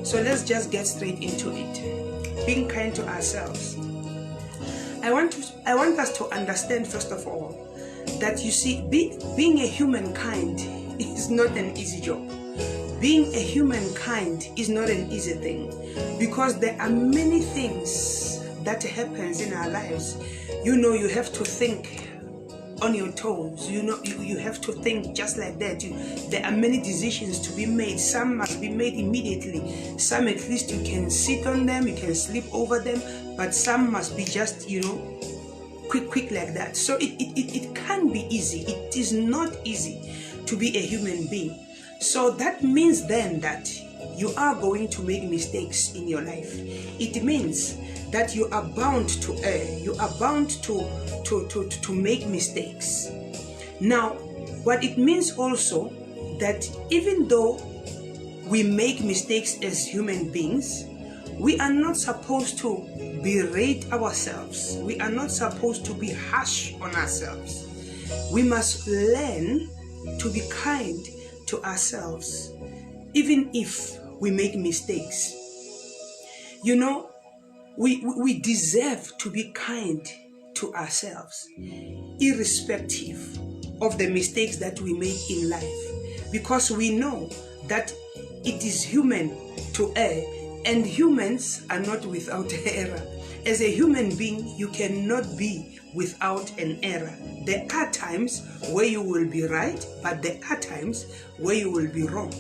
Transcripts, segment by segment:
So let's just get straight into it. Being kind to ourselves. I want us to understand, first of all, that you see, being a humankind is not an easy job. Being a humankind is not an easy thing, because there are many things that happens in our lives. You have to think on your toes. You have to think just like that. There are many decisions to be made. Some must be made immediately. Some at least you can sit on them, you can sleep over them, but some must be just, quick like that. So it can be easy. It is not easy to be a human being. So that means then that you are going to make mistakes in your life. It means that you are bound to err. You are bound to make mistakes. Now, what it means also that even though we make mistakes as human beings, we are not supposed to berate ourselves. We are not supposed to be harsh on ourselves. We must learn to be kind to ourselves, even if we make mistakes. We deserve to be kind to ourselves, irrespective of the mistakes that we make in life, because we know that it is human to err, and humans are not without error. As a human being, you cannot be without an error. There are times where you will be right, but there are times where you will be wrong.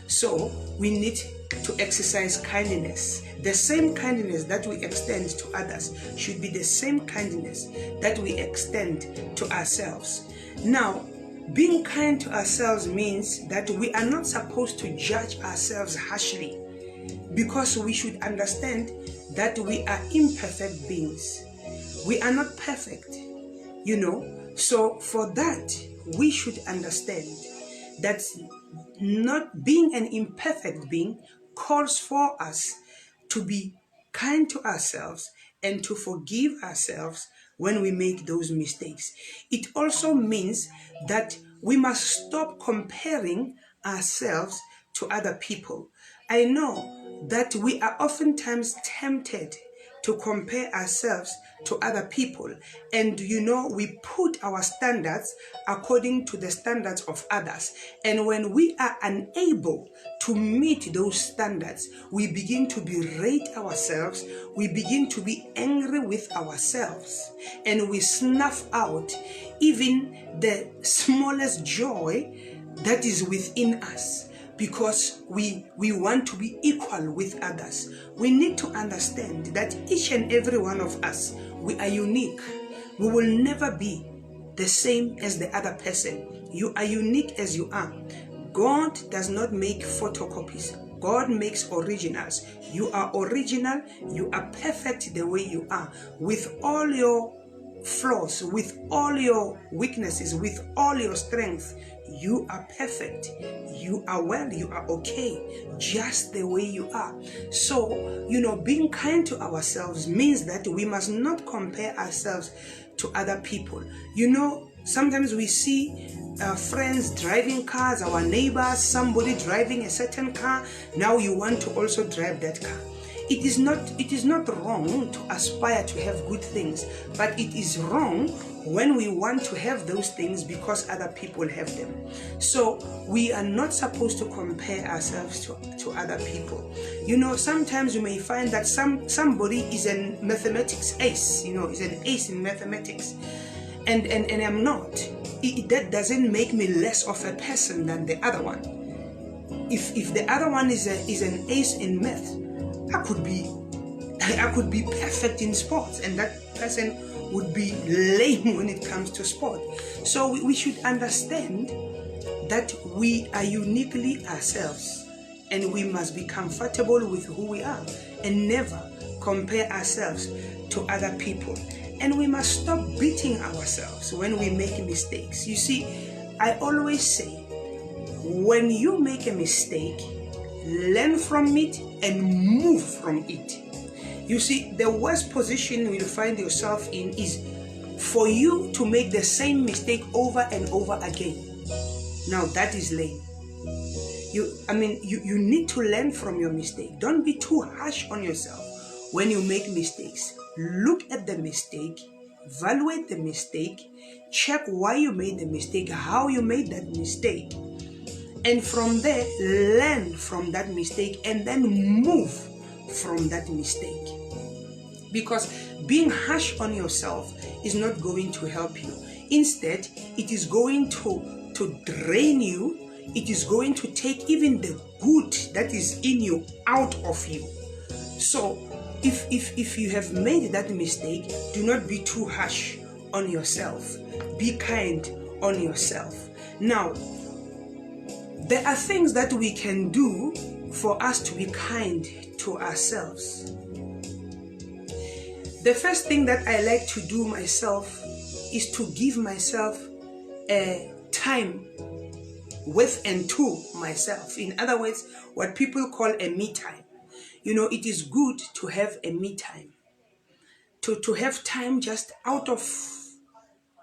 So we need to exercise kindness. The same kindness that we extend to others should be the same kindness that we extend to ourselves. Now, being kind to ourselves means that we are not supposed to judge ourselves harshly, because we should understand that we are imperfect beings. We are not perfect, So for that, we should understand that not being an imperfect being calls for us to be kind to ourselves and to forgive ourselves when we make those mistakes. It also means that we must stop comparing ourselves to other people. I know that we are oftentimes tempted to compare ourselves to other people, and we put our standards according to the standards of others, and when we are unable to meet those standards, we begin to berate ourselves, we begin to be angry with ourselves, and we snuff out even the smallest joy that is within us, because we want to be equal with others. We need to understand that each and every one of us, we are unique. We will never be the same as the other person. You are unique as you are. God does not make photocopies. God makes originals. You are original. You are perfect the way you are, with all your flaws, with all your weaknesses, with all your strengths. You are perfect. You are well. You are okay, just the way you are. So, being kind to ourselves means that we must not compare ourselves to other people. Sometimes we see friends driving cars, our neighbors, somebody driving a certain car. Now you want to also drive that car. It is not wrong to aspire to have good things, but it is wrong when we want to have those things because other people have them. So we are not supposed to compare ourselves to other people. Sometimes you may find that somebody is a mathematics ace, is an ace in mathematics, and I'm not. That doesn't make me less of a person than the other one. If the other one is an ace in math, I could be perfect in sports, and that person would be lame when it comes to sport. So we should understand that we are uniquely ourselves, and we must be comfortable with who we are and never compare ourselves to other people. And we must stop beating ourselves when we make mistakes. You see, I always say, when you make a mistake, learn from it and move from it. You see, the worst position you'll find yourself in is for you to make the same mistake over and over again. Now that is lame. You need to learn from your mistake. Don't be too harsh on yourself when you make mistakes. Look at the mistake, evaluate the mistake, check why you made the mistake, how you made that mistake, and from there learn from that mistake and then move from that mistake. Because being harsh on yourself is not going to help you. Instead, it is going to drain you. It is going to take even the good that is in you out of you. So if you have made that mistake, do not be too harsh on yourself. Be kind on yourself. Now, there are things that we can do for us to be kind to ourselves. The first thing that I like to do myself is to give myself a time with and to myself. In other words, what people call a me time. It is good to have a me time. To have time just out of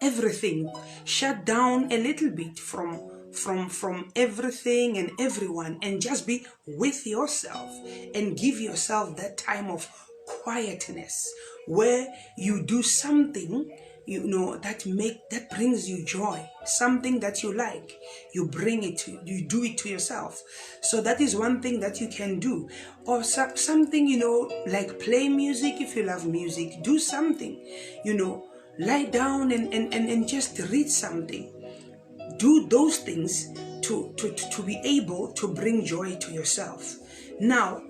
everything. Shut down a little bit from everything and everyone and just be with yourself and give yourself that time of quietness where you do something that brings you joy, something that you like. You do it to yourself. So that is one thing that you can do. Or something, like play music. If you love music, do something, lie down and just read something. Do those things to be able to bring joy to yourself. Now,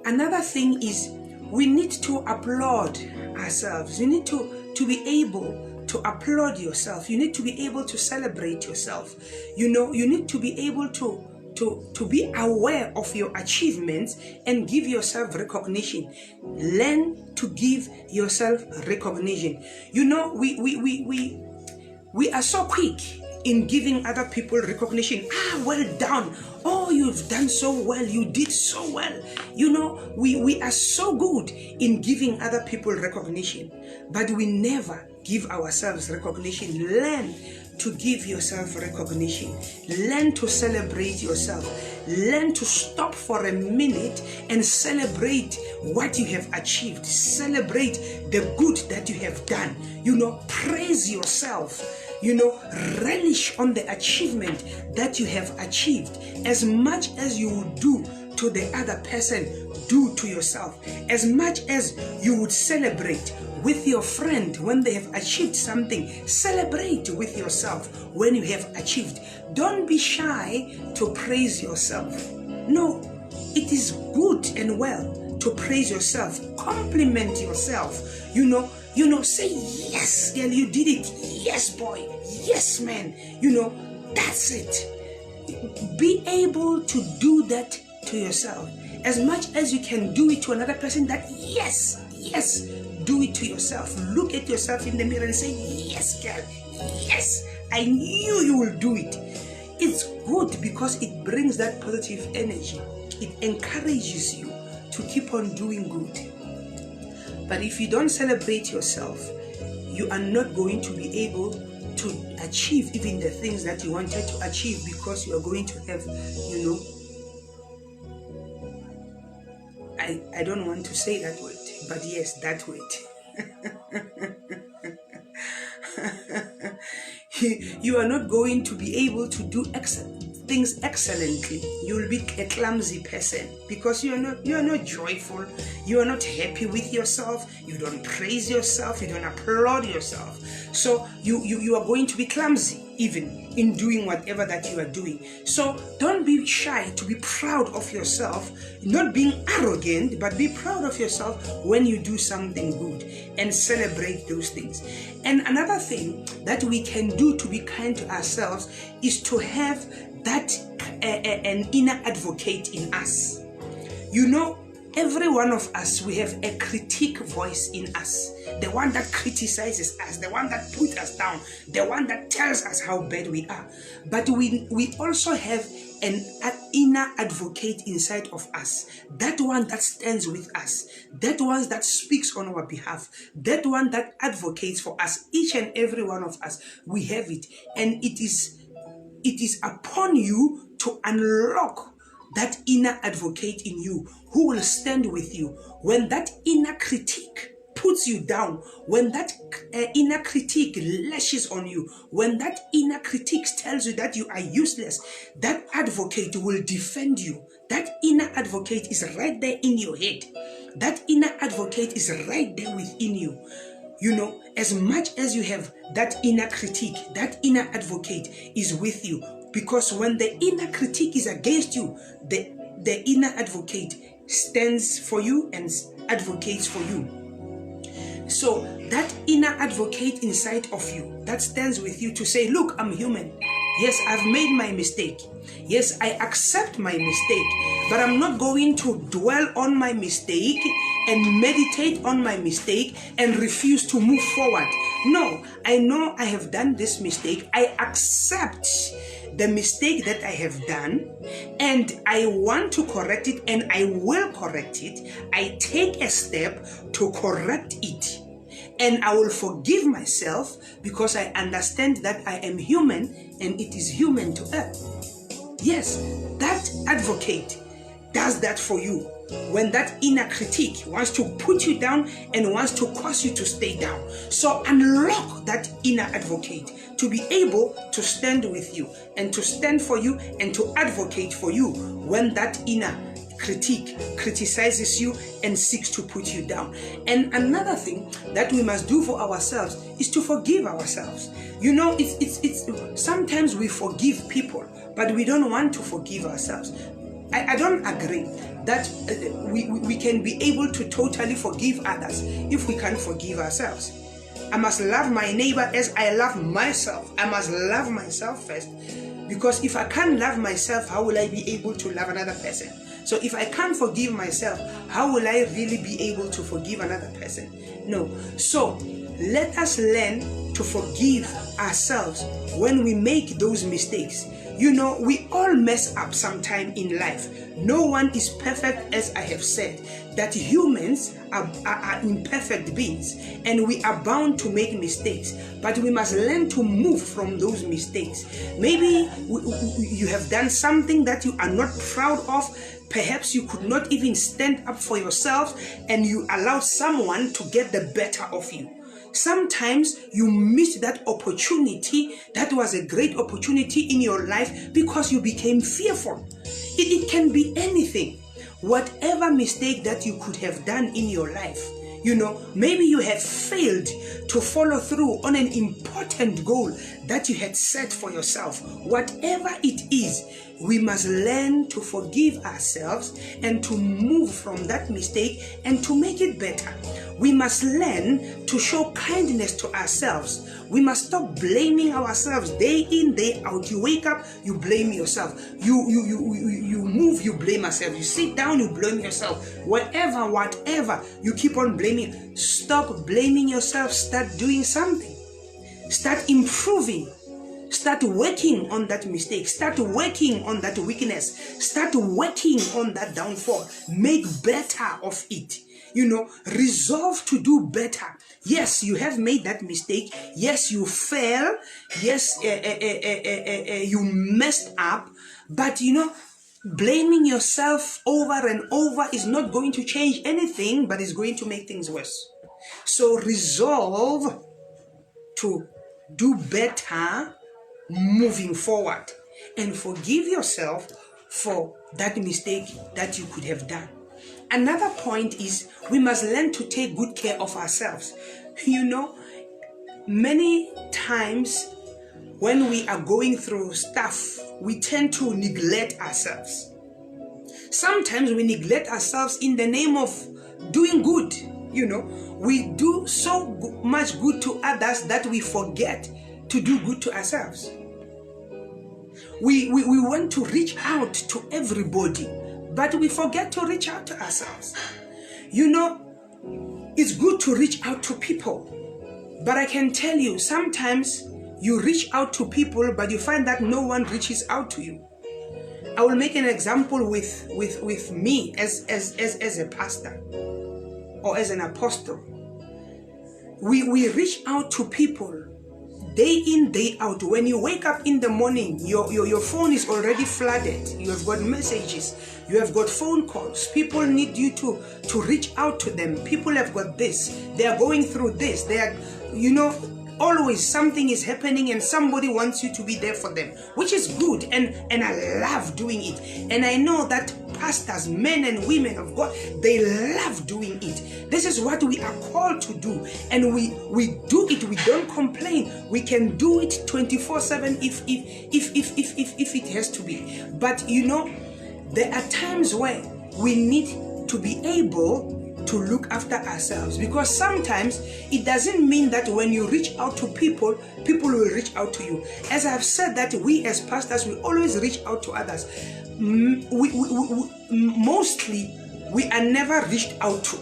another thing is we need to applaud ourselves. You need to be able to applaud yourself. You need to be able to celebrate yourself. You need to be able to be aware of your achievements and give yourself recognition. Learn to give yourself recognition. We are so quick in giving other people recognition. Well done. Oh, you've done so well. You did so well. We are so good in giving other people recognition, but we never give ourselves recognition. Learn to give yourself recognition. Learn to celebrate yourself. Learn to stop for a minute and celebrate what you have achieved. Celebrate the good that you have done. Praise yourself. Relish on the achievement that you have achieved. As much as you would do to the other person, do to yourself. As much as you would celebrate with your friend when they have achieved something, celebrate with yourself when you have achieved. Don't be shy to praise yourself. No, it is good and well to praise yourself. Compliment yourself. Say, yes, girl, you did it. Yes, boy. Yes, man. That's it. Be able to do that to yourself. As much as you can do it to another person, that yes, do it to yourself. Look at yourself in the mirror and say, yes, girl. Yes, I knew you will do it. It's good because it brings that positive energy. It encourages you to keep on doing good. But if you don't celebrate yourself, you are not going to be able to achieve even the things that you wanted to achieve, because you are going to have, I don't want to say that word, but yes, that word. You are not going to be able to do things excellently. You will be a clumsy person because you are not joyful. You are not happy with yourself. You don't praise yourself. You don't applaud yourself. So you are going to be clumsy even in doing whatever that you are doing. So don't be shy to be proud of yourself, not being arrogant, but be proud of yourself when you do something good and celebrate those things. And another thing that we can do to be kind to ourselves is to have that an inner advocate in us. Every one of us, we have a critique voice in us. The one that criticizes us, the one that puts us down, the one that tells us how bad we are. But we also have an inner advocate inside of us. That one that stands with us. That one that speaks on our behalf. That one that advocates for us. Each and every one of us, we have it. And it is upon you to unlock that inner advocate in you who will stand with you when that inner critique puts you down, when that inner critique lashes on you, when that inner critique tells you that you are useless. That advocate will defend you. That inner advocate is right there in your head. That inner advocate is right there within you. You know, as much as you have that inner critique, that inner advocate is with you. Because when the inner critique is against you, the inner advocate stands for you and advocates for you. So that inner advocate inside of you that stands with you to say, look, I'm human. Yes, I've made my mistake. Yes, I accept my mistake, but I'm not going to dwell on my mistake and meditate on my mistake and refuse to move forward. No, I know I have done this mistake. I accept the mistake that I have done and I want to correct it, and I will correct it. I take a step to correct it, and I will forgive myself because I understand that I am human and it is human to err. Yes, that advocate does that for you when that inner critique wants to put you down and wants to cause you to stay down. So unlock that inner advocate to be able to stand with you and to stand for you and to advocate for you when that inner critique criticizes you and seeks to put you down. And another thing that we must do for ourselves is to forgive ourselves. You know, it's sometimes we forgive people, but we don't want to forgive ourselves. I don't agree that we can be able to totally forgive others if we can't forgive ourselves. I must love my neighbor as I love myself. I must love myself first, because if I can't love myself, how will I be able to love another person? So if I can't forgive myself, how will I really be able to forgive another person? No. So let us learn to forgive ourselves when we make those mistakes. You know, we all mess up sometime in life. No one is perfect, as I have said, that humans are imperfect beings and we are bound to make mistakes, but we must learn to move from those mistakes. Maybe you have done something that you are not proud of. Perhaps you could not even stand up for yourself and you allowed someone to get the better of you. Sometimes you missed that opportunity that was a great opportunity in your life because you became fearful. It can be anything. Whatever mistake that you could have done in your life, you know, maybe you have failed to follow through on an important goal that you had set for yourself. Whatever it is, we must learn to forgive ourselves and to move from that mistake and to make it better. We must learn to show kindness to ourselves. We must stop blaming ourselves day in, day out. You wake up, you blame yourself. You move, you blame yourself. You sit down, you blame yourself. Whatever, you keep on blaming. Stop blaming yourself. Start doing something. Start improving. Start working on that mistake. Start working on that weakness. Start working on that downfall. Make better of it. You know, resolve to do better. Yes, you have made that mistake. Yes, you fail. Yes, you messed up. But you know, blaming yourself over and over is not going to change anything, but it's going to make things worse. So resolve to do better moving forward and forgive yourself for that mistake that you could have done. Another point is we must learn to take good care of ourselves. You know, many times when we are going through stuff, we tend to neglect ourselves. Sometimes we neglect ourselves in the name of doing good. You know, we do so much good to others that we forget to do good to ourselves. We want to reach out to everybody, but we forget to reach out to ourselves. You know, it's good to reach out to people, but I can tell you, sometimes you reach out to people, but you find that no one reaches out to you. I will make an example with me as a pastor or as an apostle. We reach out to people day in, day out. When you wake up in the morning, your phone is already flooded. You have got messages, you have got phone calls. People need you to reach out to them. People have got this, they are going through this, they are, always something is happening and somebody wants you to be there for them, which is good, and I love doing it. And I know that pastors, men and women of God, they love doing it. This is what we are called to do, and we do it. We don't complain. We can do it 24/7 if it has to be. But there are times where we need to be able to look after ourselves, because sometimes it doesn't mean that when you reach out to people will reach out to you. As I have said, that we as pastors, we always reach out to others. Mostly we are never reached out to.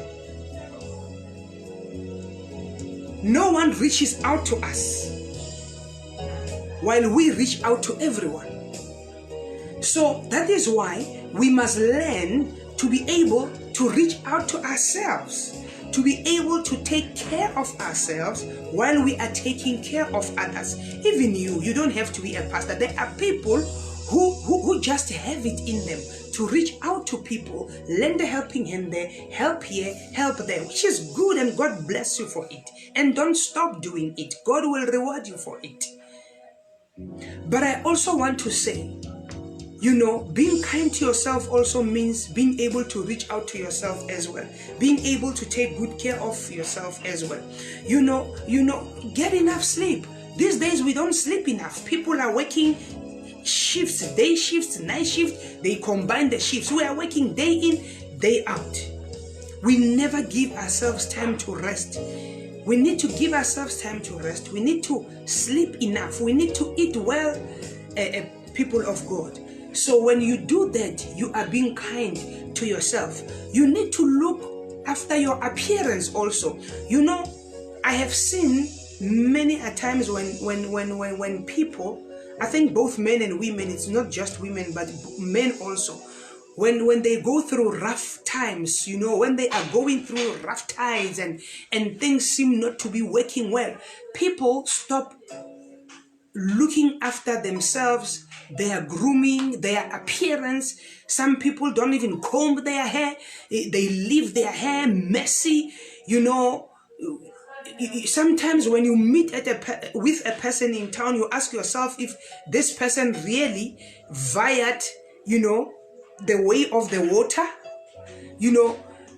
No one reaches out to us, while we reach out to everyone. So that is why we must learn to be able to reach out to ourselves, to be able to take care of ourselves while we are taking care of others. Even you don't have to be a pastor. There are people who just have it in them to reach out to people, lend a helping hand there, help here, help there, which is good, and God bless you for it. And don't stop doing it. God will reward you for it. But I also want to say, being kind to yourself also means being able to reach out to yourself as well. Being able to take good care of yourself as well. Get enough sleep. These days we don't sleep enough. People are working shifts, day shifts, night shifts. They combine the shifts. We are working day in, day out. We never give ourselves time to rest. We need to give ourselves time to rest. We need to sleep enough. We need to eat well, people of God. So when you do that, you are being kind to yourself. You need to look after your appearance also. I have seen many a times when people, I think both men and women, it's not just women, but men also, when they go through rough times, when they are going through rough times and things seem not to be working well, people stop looking after themselves, their grooming, their appearance. Some people don't even comb their hair. They leave their hair messy. Sometimes when you meet with a person in town, you ask yourself if this person really violated, the way of the water,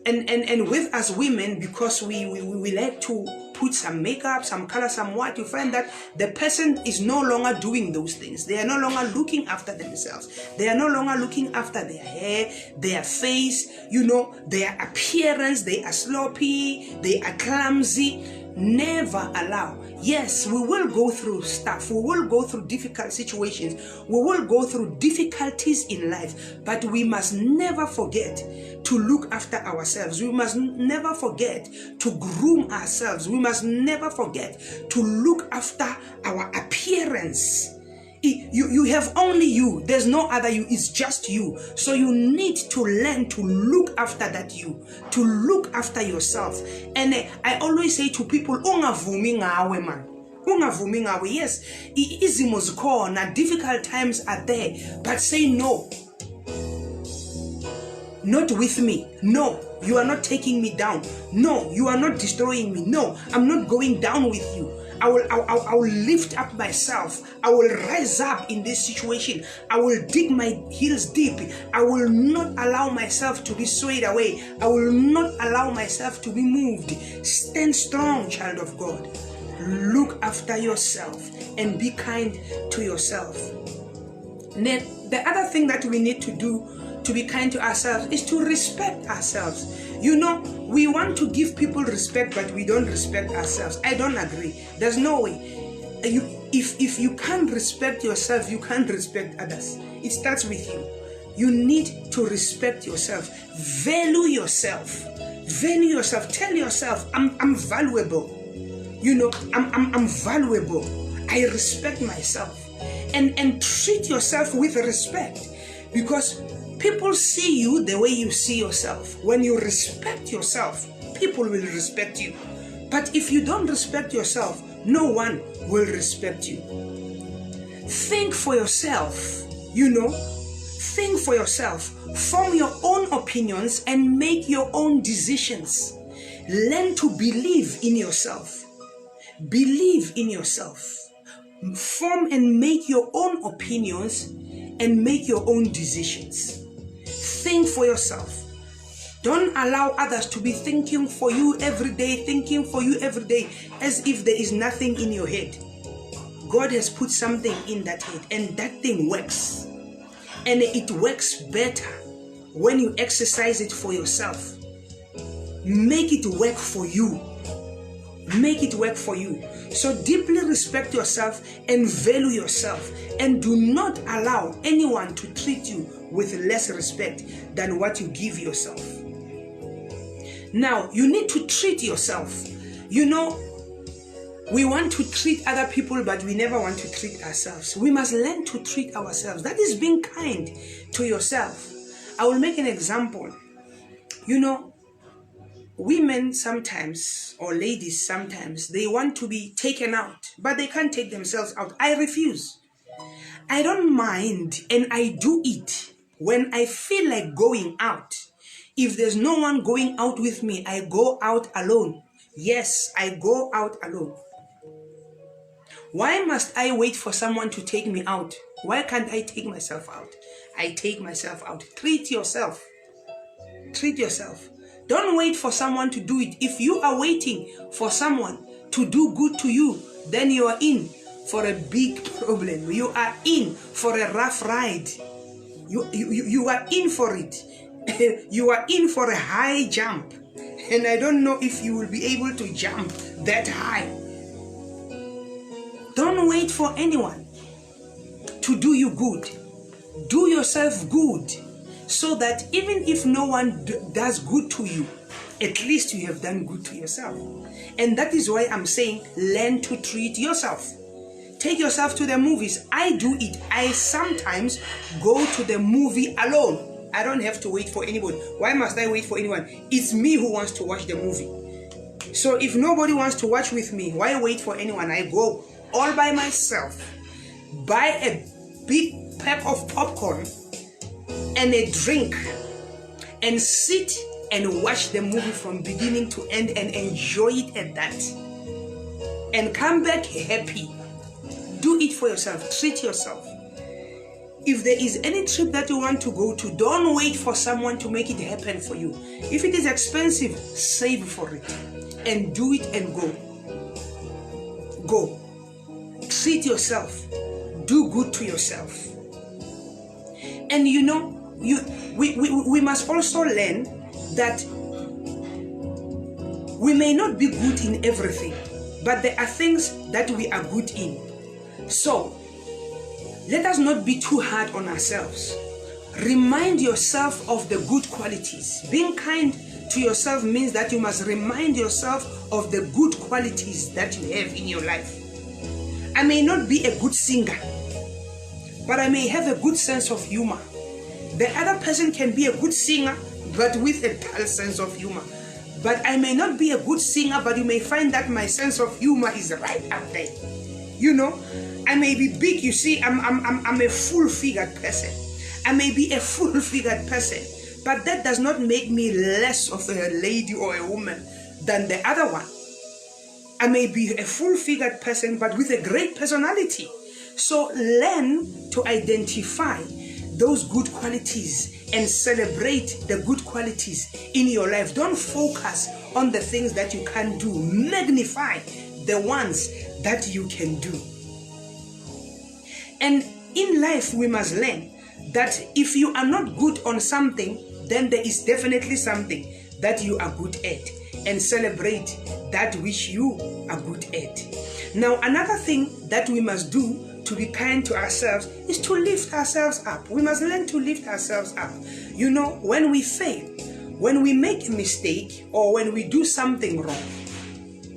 and with us women, because we like to put some makeup, some color, some what, you find that the person is no longer doing those things. They are no longer looking after themselves. They are no longer looking after their hair, their face, their appearance. They are sloppy, they are clumsy. Never allow. Yes, we will go through stuff. We will go through difficult situations. We will go through difficulties in life. But we must never forget to look after ourselves. We must never forget to groom ourselves. We must never forget to look after our appearance. You have only you. There's no other you. It's just you. So you need to learn to look after that you, to look after yourself. And I always say to people, ungavumi ngawe man. Ungavumi ngawe. Yes, izimo zikhona, difficult times are there, but say no. Not with me. No, you are not taking me down. No, you are not destroying me. No, I'm not going down with you. I will lift up myself. I will rise up in this situation. I will dig my heels deep. I will not allow myself to be swayed away. I will not allow myself to be moved. Stand strong, child of God. Look after yourself and be kind to yourself. Then the other thing that we need to do to be kind to ourselves is to respect ourselves. We want to give people respect, but we don't respect ourselves. I don't agree. There's no way. If you can't respect yourself, you can't respect others. It starts with you. You need to respect yourself. Value yourself. Value yourself. Tell yourself, I'm valuable. I'm valuable. I respect myself. And treat yourself with respect, because people see you the way you see yourself. When you respect yourself, people will respect you. But if you don't respect yourself, no one will respect you. Think for yourself, you know. Think for yourself. Form your own opinions and make your own decisions. Learn to believe in yourself. Believe in yourself. Form and make your own opinions and make your own decisions. Think for yourself. Don't allow others to be thinking for you every day, as if there is nothing in your head. God has put something in that head, and that thing works. And it works better when you exercise it for yourself. Make it work for you. Make it work for you. So deeply respect yourself and value yourself, and do not allow anyone to treat you with less respect than what you give yourself. Now, you need to treat yourself. You know, we want to treat other people, but we never want to treat ourselves. We must learn to treat ourselves. That is being kind to yourself. I will make an example. You know, women sometimes, or ladies sometimes, they want to be taken out, but they can't take themselves out. I refuse. I don't mind, and I do it when I feel like going out. If there's no one going out with me, I go out alone. Yes, I go out alone. Why must I wait for someone to take me out? Why can't I take myself out? I take myself out. Treat yourself. Treat yourself. Don't wait for someone to do it. If you are waiting for someone to do good to you, then you are in for a big problem. You are in for a rough ride. You are in for it. You are in for a high jump. And I don't know if you will be able to jump that high. Don't wait for anyone to do you good. Do yourself good, so that even if no one does good to you, at least you have done good to yourself. And that is why I'm saying, learn to treat yourself. Take yourself to the movies. I do it. I sometimes go to the movie alone. I don't have to wait for anybody. Why must I wait for anyone? It's me who wants to watch the movie. So if nobody wants to watch with me, why wait for anyone? I go all by myself, buy a big pack of popcorn and a drink, and sit and watch the movie from beginning to end and enjoy it at that, and come back happy. Do it for yourself. Treat yourself. If there is any trip that you want to go to, don't wait for someone to make it happen for you. If it is expensive, save for it and do it and go. Go. Treat yourself. Do good to yourself. And you know, we must also learn that we may not be good in everything, but there are things that we are good in. So let us not be too hard on ourselves. Remind yourself of the good qualities. Being kind to yourself means that you must remind yourself of the good qualities that you have in your life. I may not be a good singer, but I may have a good sense of humor. The other person can be a good singer, but with a dull sense of humor. But I may not be a good singer, but you may find that my sense of humor is right up there. You know, I may be big. You see, I'm a full-figured person. I may be a full-figured person, but that does not make me less of a lady or a woman than the other one. I may be a full-figured person, but with a great personality. So learn to identify those good qualities and celebrate the good qualities in your life. Don't focus on the things that you can't do. Magnify the ones that you can do. And in life, we must learn that if you are not good on something, then there is definitely something that you are good at, and celebrate that which you are good at. Now, another thing that we must do to be kind to ourselves is to lift ourselves up. We must learn to lift ourselves up. You know, when we fail, when we make a mistake, or when we do something wrong,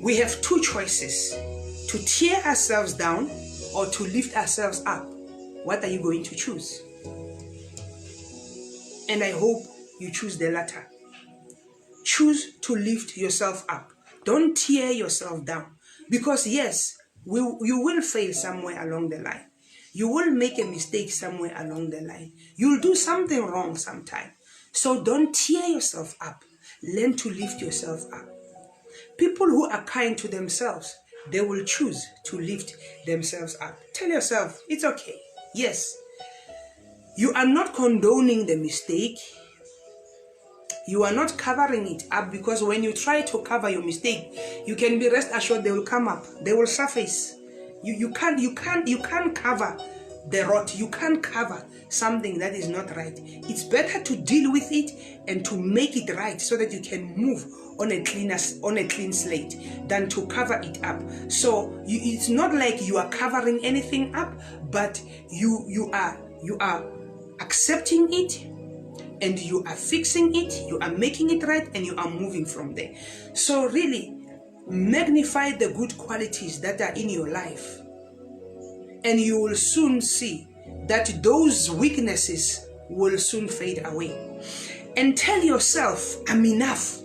we have two choices: to tear ourselves down or to lift ourselves up. What are you going to choose? And I hope you choose the latter. Choose to lift yourself up. Don't tear yourself down. Because yes, you will fail somewhere along the line. You will make a mistake somewhere along the line. You'll do something wrong sometime. So don't tear yourself up. Learn to lift yourself up. People who are kind to themselves, they will choose to lift themselves up. Tell yourself, it's okay. Yes, you are not condoning the mistake. You are not covering it up, because when you try to cover your mistake, you can be rest assured they will come up. They will surface. You can't cover the rot. You can't cover something that is not right. It's better to deal with it and to make it right so that you can move on a clean slate than to cover it up. So it's not like you are covering anything up, but you are accepting it, and you are fixing it, you are making it right, and you are moving from there. So really, magnify the good qualities that are in your life, and you will soon see that those weaknesses will soon fade away. And tell yourself, I'm enough.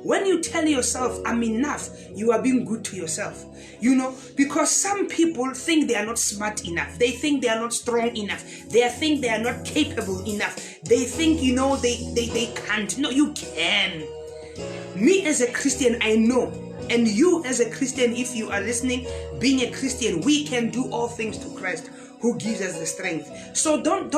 When you tell yourself, I'm enough, you are being good to yourself. Because some people think they are not smart enough. They think they are not strong enough. They think they are not capable enough. They think, they can't. No, you can. Me as a Christian, I know. And you as a Christian, if you are listening, being a Christian, we can do all things to Christ who gives us the strength. So don't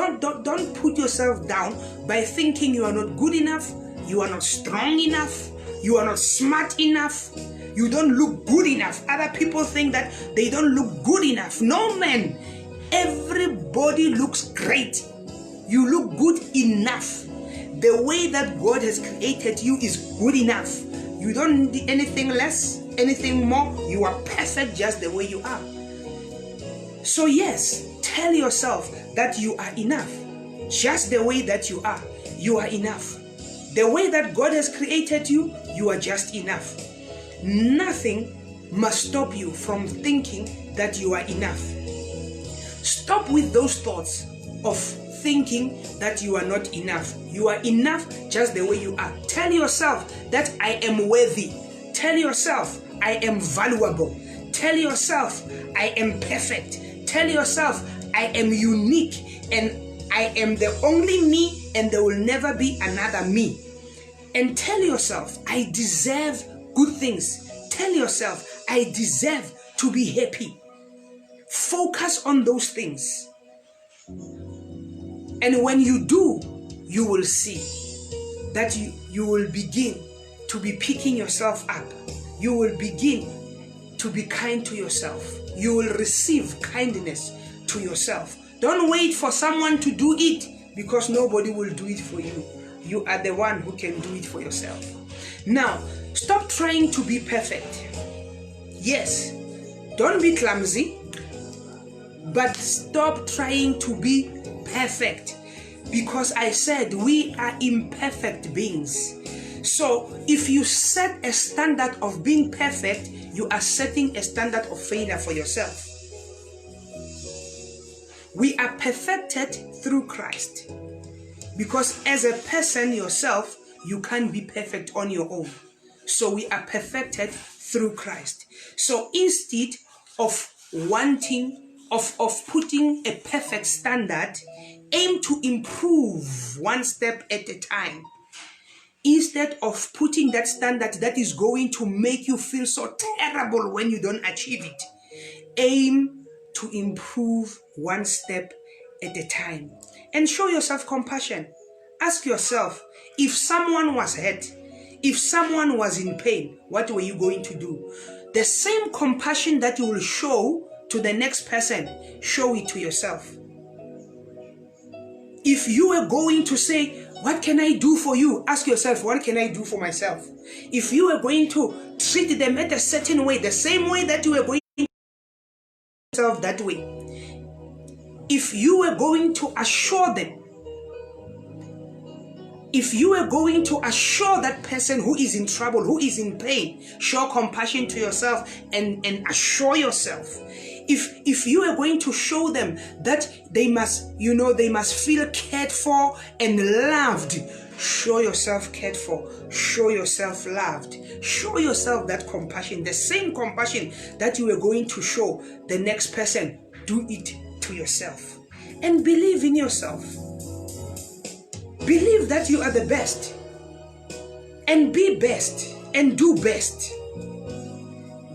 put yourself down by thinking you are not good enough, you are not strong enough, you are not smart enough, you don't look good enough. Other people think that they don't look good enough. No, man. Everybody looks great. You look good enough. The way that God has created you is good enough. You don't need anything less, anything more. You are perfect just the way you are. So yes, tell yourself that you are enough. Just the way that you are enough. The way that God has created you, you are just enough. Nothing must stop you from thinking that you are enough. Stop with those thoughts of thinking that you are not enough. You are enough just the way you are. Tell yourself that I am worthy. Tell yourself I am valuable. Tell yourself I am perfect. Tell yourself I am unique, and I am the only me, and there will never be another me. And tell yourself, I deserve good things. Tell yourself, I deserve to be happy. Focus on those things. And when you do, you will see that you will begin to be picking yourself up. You will begin to be kind to yourself. You will receive kindness to yourself. Don't wait for someone to do it, because nobody will do it for you. You are the one who can do it for yourself. Now, stop trying to be perfect. Yes, don't be clumsy, but stop trying to be perfect, because I said we are imperfect beings. So if you set a standard of being perfect, you are setting a standard of failure for yourself. We are perfected through Christ, because as a person yourself, you can't be perfect on your own. So we are perfected through Christ. So instead of putting a perfect standard, aim to improve one step at a time. Instead of putting that standard that is going to make you feel so terrible when you don't achieve it, aim to improve one step at a time. And show yourself compassion. Ask yourself, if someone was hurt, if someone was in pain, what were you going to do? The same compassion that you will show to the next person, show it to yourself. If you are going to say, what can I do for you? Ask yourself, what can I do for myself? If you are going to treat them at a certain way, the same way that you are going to treat yourself that way. If you are going to assure them, if you are going to assure that person who is in trouble, who is in pain, show compassion to yourself and assure yourself. If you are going to show them that they must feel cared for and loved, Show yourself cared for. Show yourself loved. Show yourself that compassion. The same compassion that you are going to show the next person, do it to yourself. And believe in yourself. Believe that you are the best. And be best. And do best.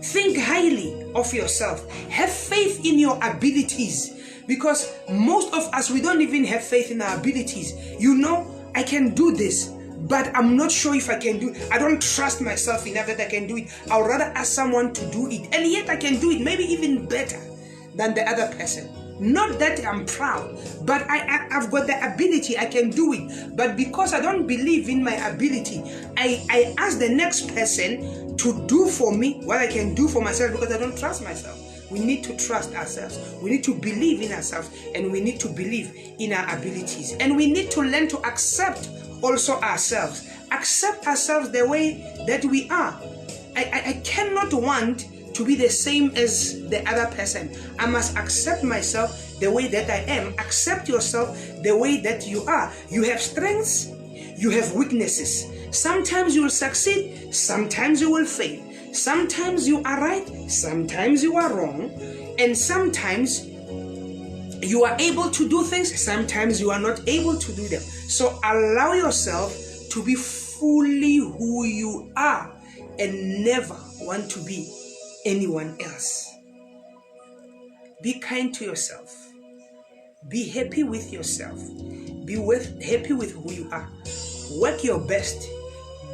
Think highly of yourself. Have faith in your abilities. Because most of us, we don't even have faith in our abilities. You know, I can do this, but I'm not sure if I can do it. I don't trust myself enough that I can do it. I'd rather ask someone to do it. And yet I can do it, maybe even better than the other person. Not that I'm proud, but I've got the ability, I can do it. But because I don't believe in my ability, I ask the next person to do for me what I can do for myself because I don't trust myself. We need to trust ourselves. We need to believe in ourselves, and we need to believe in our abilities. And we need to learn to accept also ourselves. Accept ourselves the way that we are. I cannot want to be the same as the other person. I must accept myself the way that I am. Accept yourself the way that you are. You have strengths, you have weaknesses. Sometimes you will succeed, sometimes you will fail. Sometimes you are right, sometimes you are wrong, and sometimes you are able to do things, sometimes you are not able to do them. So allow yourself to be fully who you are and never want to be anyone else. Be kind to yourself. Be happy with yourself. Be happy with who you are. Work your best.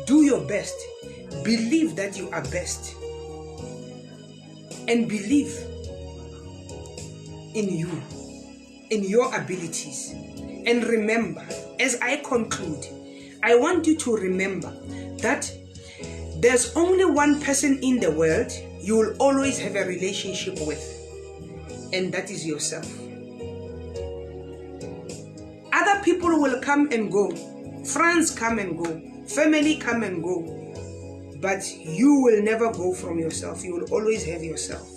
Do your best. Believe that you are best. And believe in you, in your abilities. And remember, as I conclude, I want you to remember that there's only one person in the world you will always have a relationship with, and that is yourself. Other people will come and go, friends come and go, family come and go, but you will never go from yourself. You will always have yourself.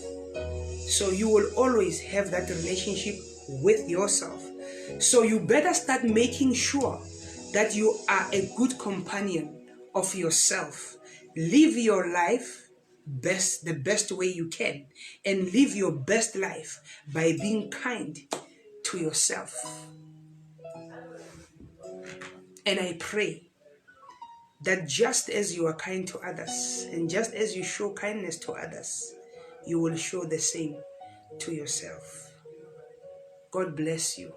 So you will always have that relationship with yourself. So you better start making sure that you are a good companion of yourself. Live your life the best way you can, and live your best life by being kind to yourself. And I pray that just as you are kind to others, and just as you show kindness to others, you will show the same to yourself. God bless you.